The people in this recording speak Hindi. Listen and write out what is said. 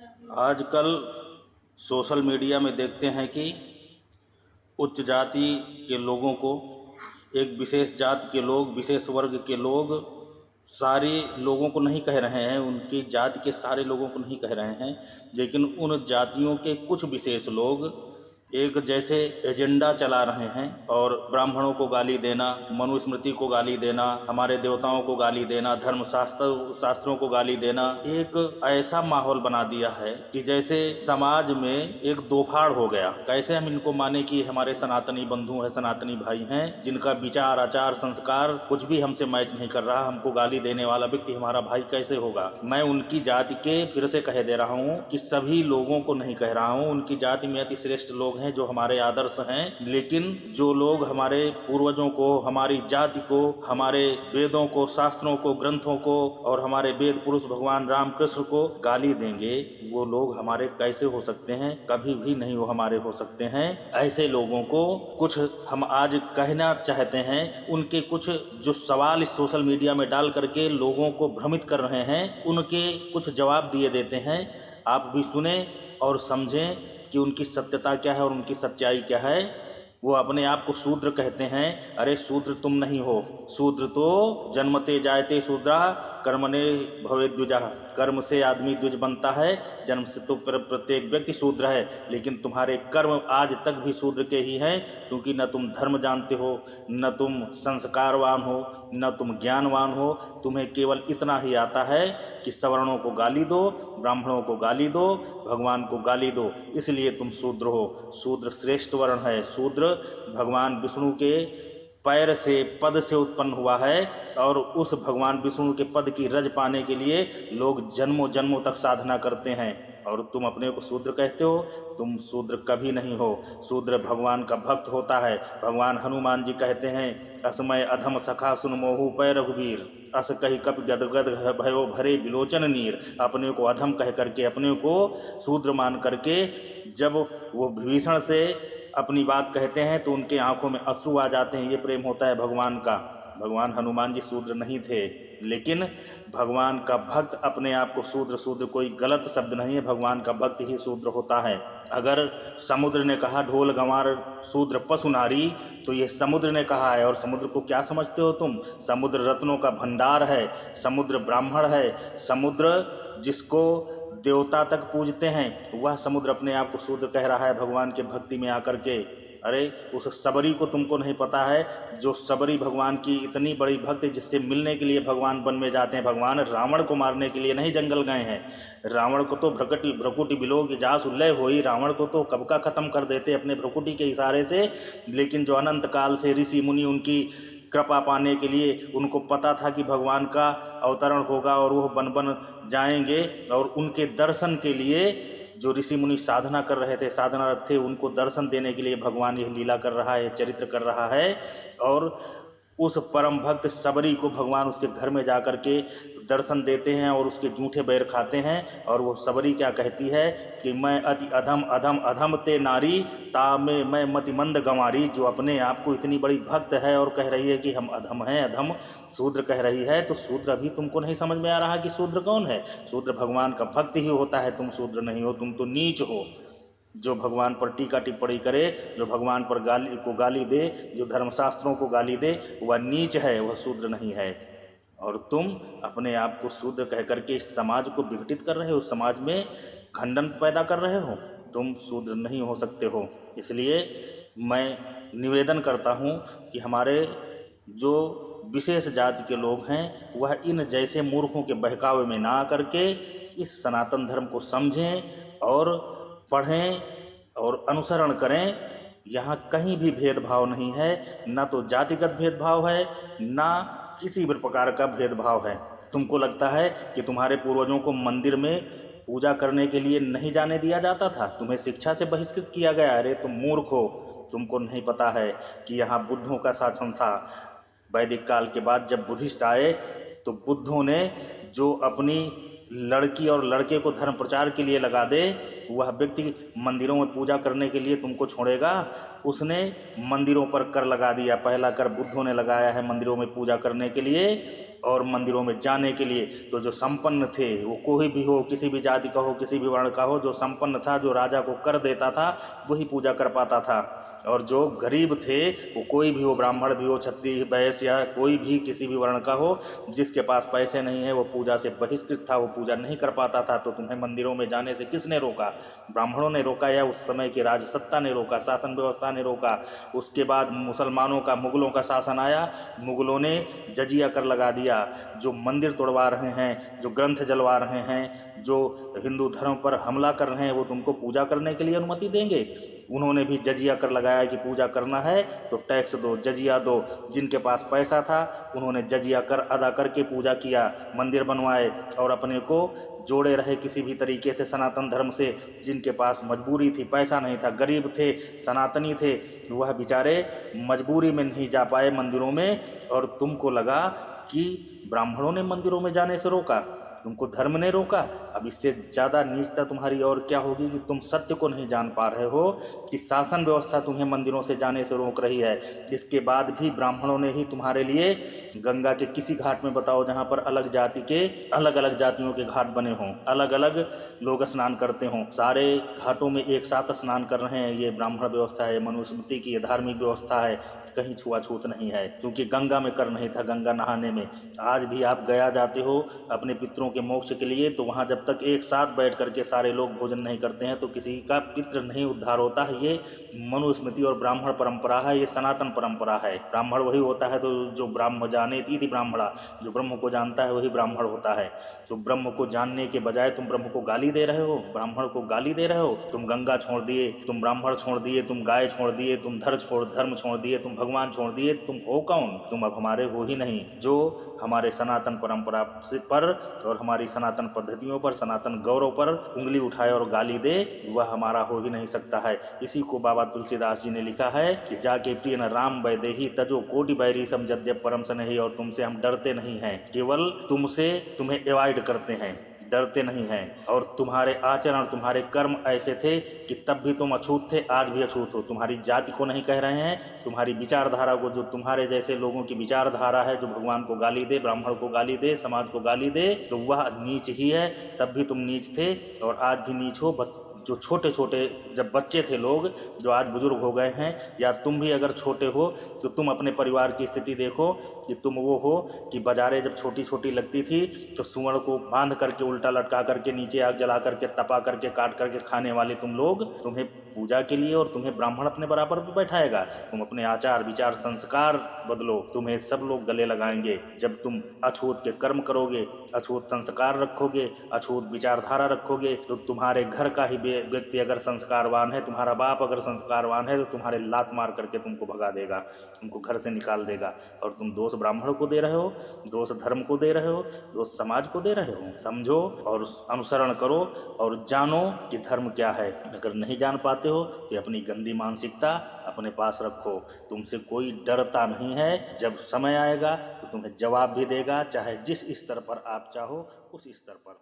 आजकल सोशल मीडिया में देखते हैं कि उच्च जाति के लोगों को, एक विशेष जाति के लोग, विशेष वर्ग के लोग सारे लोगों को नहीं कह रहे हैं, उनकी जाति के सारे लोगों को नहीं कह रहे हैं, लेकिन उन जातियों के कुछ विशेष लोग एक जैसे एजेंडा चला रहे हैं और ब्राह्मणों को गाली देना, मनुस्मृति को गाली देना, हमारे देवताओं को गाली देना, शास्त्रों को गाली देना, एक ऐसा माहौल बना दिया है कि जैसे समाज में एक दोफाड़ हो गया। कैसे हम इनको माने कि हमारे सनातनी बंधु हैं, सनातनी भाई हैं, जिनका विचार, आचार, संस्कार कुछ भी हमसे मैच नहीं कर रहा, हमको गाली देने वाला व्यक्ति हमारा भाई कैसे होगा। मैं उनकी जाति के फिर से कह दे रहा हूँ कि सभी लोगों को नहीं कह रहा हूँ, उनकी जाति में अति श्रेष्ठ लोग हैं जो हमारे आदर्श हैं, लेकिन जो लोग हमारे पूर्वजों को, हमारी जाति को, हमारे वेदों को, शास्त्रों को, ग्रंथों को और हमारे वेद पुरुष भगवान राम कृष्ण को गाली देंगे, वो लोग हमारे कैसे हो सकते हैं? कभी भी नहीं वो हमारे हो सकते हैं। ऐसे लोगों को कुछ हम आज कहना चाहते हैं, उनके कुछ जो सवाल इस सोशल मीडिया में डाल करके लोगों को भ्रमित कर रहे हैं, उनके कुछ जवाब दिए देते हैं। आप भी सुने और समझें कि उनकी सत्यता क्या है और उनकी सच्चाई क्या है। वो अपने आप को शूद्र कहते हैं। अरे शूद्र तुम नहीं हो, शूद्र तो जन्मते जायते शूद्रा कर्मणे भवेत् द्विजः। कर्म से आदमी द्विज बनता है, जन्म से तो प्रत्येक व्यक्ति शूद्र है, लेकिन तुम्हारे कर्म आज तक भी शूद्र के ही हैं, क्योंकि न तुम धर्म जानते हो, न तुम संस्कारवान हो, न तुम ज्ञानवान हो। तुम्हें केवल इतना ही आता है कि सवर्णों को गाली दो, ब्राह्मणों को गाली दो, भगवान को गाली दो, इसलिए तुम शूद्र हो। शूद्र श्रेष्ठ वर्ण है। शूद्र भगवान विष्णु के पैर से, पद से उत्पन्न हुआ है, और उस भगवान विष्णु के पद की रज पाने के लिए लोग जन्मों जन्मों तक साधना करते हैं, और तुम अपने को शूद्र कहते हो। तुम शूद्र कभी नहीं हो। शूद्र भगवान का भक्त होता है। भगवान हनुमान जी कहते हैं, असमय अधम सखा सुन मोहु पै रघुवीर, अस कही कप गदगद भयो भरे बिलोचन नीर। अपने को अधम कह करके, अपने को शूद्र मान करके जब वो विभीषण से अपनी बात कहते हैं तो उनके आंखों में अश्रु आ जाते हैं। ये प्रेम होता है भगवान का। भगवान हनुमान जी शूद्र नहीं थे, लेकिन भगवान का भक्त अपने आप को शूद्र, शूद्र कोई गलत शब्द नहीं है, भगवान का भक्त ही शूद्र होता है। अगर समुद्र ने कहा ढोल गंवार शूद्र पशु नारी, तो ये समुद्र ने कहा है। और समुद्र को क्या समझते हो तुम? समुद्र रत्नों का भंडार है, समुद्र ब्राह्मण है, समुद्र जिसको देवता तक पूजते हैं, वह समुद्र अपने आप को शूद्र कह रहा है भगवान के भक्ति में आकर के। अरे उस सबरी को तुमको नहीं पता है, जो सबरी भगवान की इतनी बड़ी भक्त, जिससे मिलने के लिए भगवान वन में जाते हैं। भगवान रावण को मारने के लिए नहीं जंगल गए हैं। रावण को तो भ्रकुटी बिलो की जास उल्लय होई, रावण को तो कब का खत्म कर देते अपने भ्रकुटी के इशारे से। लेकिन जो अनंत काल से ऋषि मुनि उनकी कृपा पाने के लिए, उनको पता था कि भगवान का अवतरण होगा और वो बन बन जाएंगे, और उनके दर्शन के लिए जो ऋषि मुनि साधना कर रहे थे, साधनारत थे, उनको दर्शन देने के लिए भगवान यह लीला कर रहा है, चरित्र कर रहा है। और उस परम भक्त सबरी को भगवान उसके घर में जा कर के दर्शन देते हैं और उसके जूठे बैर खाते हैं। और वो सबरी क्या कहती है कि मैं अति अधम अधम अधम ते नारी, तामे मैं मति मंद गंवारी। जो अपने आप को इतनी बड़ी भक्त है और कह रही है कि हम अधम हैं, अधम शूद्र कह रही है, तो शूद्र अभी तुमको नहीं समझ में आ रहा कि शूद्र कौन है? शूद्र भगवान का भक्त ही होता है। तुम शूद्र नहीं हो, तुम तो नीच हो। जो भगवान पर टीका टिप्पणी करे, जो भगवान पर गाली दे, जो धर्मशास्त्रों को गाली दे, वह नीच है, वह शूद्र नहीं है। और तुम अपने आप को शूद्र कह करके इस समाज को विघटित कर रहे हो, समाज में खंडन पैदा कर रहे हो। तुम शूद्र नहीं हो सकते हो। इसलिए मैं निवेदन करता हूँ कि हमारे जो विशेष जाति के लोग हैं, वह इन जैसे मूर्खों के बहकावे में ना आकर के इस सनातन धर्म को समझें और पढ़ें और अनुसरण करें। यहाँ कहीं भी भेदभाव नहीं है, ना तो जातिगत भेदभाव है, ना किसी भी प्रकार का भेदभाव है। तुमको लगता है कि तुम्हारे पूर्वजों को मंदिर में पूजा करने के लिए नहीं जाने दिया जाता था, तुम्हें शिक्षा से बहिष्कृत किया गया। अरे तुम मूर्ख हो, तुमको नहीं पता है कि यहाँ बुद्धों का शासन था। वैदिक काल के बाद जब बुद्धिस्ट आए, तो बुद्धों ने जो अपनी लड़की और लड़के को धर्म प्रचार के लिए लगा दे, वह व्यक्ति मंदिरों में पूजा करने के लिए तुमको छोड़ेगा? उसने मंदिरों पर कर लगा दिया। पहला कर बुद्धों ने लगाया है मंदिरों में पूजा करने के लिए और मंदिरों में जाने के लिए। तो जो संपन्न थे, वो कोई भी हो, किसी भी जाति का हो, किसी भी वर्ण का हो, जो संपन्न था, जो राजा को कर देता था, वही पूजा कर पाता था। और जो गरीब थे, वो कोई भी हो, ब्राह्मण भी हो, क्षत्रिय, वैश्य या कोई भी किसी भी वर्ण का हो, जिसके पास पैसे नहीं है, वो पूजा से बहिष्कृत था, वो पूजा नहीं कर पाता था। तो तुम्हें मंदिरों में जाने से किसने रोका? ब्राह्मणों ने रोका या उस समय की राजसत्ता ने रोका, शासन व्यवस्था ने रोका? उसके बाद मुसलमानों का, मुगलों का शासन आया, मुगलों ने जजिया कर लगा दिया। जो मंदिर तोड़वा रहे हैं, जो ग्रंथ जलवा रहे हैं, जो हिंदू धर्म पर हमला कर रहे हैं, वो तुमको पूजा करने के लिए अनुमति देंगे? उन्होंने भी जजिया कर लगाया कि पूजा करना है तो टैक्स दो, जजिया दो। जिनके पास पैसा था, उन्होंने जजिया कर अदा करके पूजा किया, मंदिर बनवाए और अपने को जोड़े रहे किसी भी तरीके से सनातन धर्म से। जिनके पास मजबूरी थी, पैसा नहीं था, गरीब थे, सनातनी थे, वह बेचारे मजबूरी में नहीं जा पाए मंदिरों में। और तुमको लगा कि ब्राह्मणों ने मंदिरों में जाने से रोका, तुमको धर्म ने रोका। अब इससे ज़्यादा नीचता तुम्हारी और क्या होगी कि तुम सत्य को नहीं जान पा रहे हो कि शासन व्यवस्था तुम्हें मंदिरों से जाने से रोक रही है। इसके बाद भी ब्राह्मणों ने ही तुम्हारे लिए गंगा के किसी घाट में बताओ जहाँ पर अलग जाति के, अलग अलग जातियों के घाट बने हों, अलग अलग लोग स्नान करते हों, सारे घाटों में एक साथ स्नान कर रहे हैं। ये ब्राह्मण व्यवस्था है, मनुस्मृति की ये धार्मिक व्यवस्था है, कहीं छुआछूत नहीं है। क्योंकि गंगा में कर नहीं था, गंगा नहाने में। आज भी आप गया जाते हो अपने पितरों के मोक्ष के लिए, तो वहाँ जब तक एक साथ बैठ करके सारे लोग भोजन नहीं करते हैं तो किसी का पितृ नहीं उद्धार होता है। ये मनुस्मृति और ब्राह्मण परंपरा है, ये सनातन परंपरा है। ब्राह्मण वही होता है तो जो ब्राह्म जानेति थी ब्राह्मणा, जो ब्रह्म को जानता है वही ब्राह्मण होता है। तो ब्रह्म को जानने के बजाय तुम ब्रह्म को गाली दे रहे हो, ब्राह्मण को गाली दे रहे हो। तुम गंगा छोड़ दिए, तुम ब्राह्मण छोड़ दिए, तुम गाय छोड़ दिए, तुम धर्म छोड़ दिए, तुम भगवान छोड़ दिए। तुम हो कौन? तुम अब हमारे हो ही नहीं। जो हमारे सनातन परंपरा पर और हमारी सनातन पद्धतियों पर, सनातन गौरव पर उंगली उठाए और गाली दे, वह हमारा हो ही नहीं सकता है। इसी को बाबा तुलसीदास जी ने लिखा है कि जाके प्रिय न राम वैदेही तजो कोटि बैरी समझद्य परम स्नेही। और तुमसे हम डरते नहीं हैं, केवल तुमसे तुम्हें एवॉइड करते हैं, डरते नहीं हैं। और तुम्हारे आचरण, तुम्हारे कर्म ऐसे थे कि तब भी तुम अछूत थे, आज भी अछूत हो। तुम्हारी जाति को नहीं कह रहे हैं, तुम्हारी विचारधारा को, जो तुम्हारे जैसे लोगों की विचारधारा है, जो भगवान को गाली दे, ब्राह्मण को गाली दे, समाज को गाली दे, तो वह नीच ही है। तब भी तुम नीच थे और आज भी नीच हो। जो छोटे छोटे जब बच्चे थे लोग, जो आज बुजुर्ग हो गए हैं, या तुम भी अगर छोटे हो तो तुम अपने परिवार की स्थिति देखो कि तुम वो हो कि बाजारें जब छोटी छोटी लगती थी तो सुअर को बांध करके, उल्टा लटका करके, नीचे आग जला करके, तपा करके, काट करके खाने वाले तुम लोग, तुम्हें पूजा के लिए और तुम्हें ब्राह्मण अपने बराबर भी बैठाएगा। तुम अपने आचार विचार संस्कार बदलो, तुम्हें सब लोग गले लगाएंगे। जब तुम अछूत के कर्म करोगे, अछूत संस्कार रखोगे, अछूत विचारधारा रखोगे, तो तुम्हारे घर का ही व्यक्ति अगर संस्कारवान है, तुम्हारा बाप अगर संस्कारवान है, तो तुम्हारे लात मार करके तुमको भगा देगा, तुमको घर से निकाल देगा। और तुम दोष ब्राह्मण को दे रहे हो, दोष धर्म को दे रहे हो, दोष समाज को दे रहे हो। समझो और अनुसरण करो और जानो कि धर्म क्या है। अगर नहीं जान पाते हो तो अपनी गंदी मानसिकता अपने पास रखो। तुमसे कोई डरता नहीं है। जब समय आएगा तो तुम्हें जवाब भी देगा, चाहे जिस स्तर पर आप चाहो उस स्तर पर।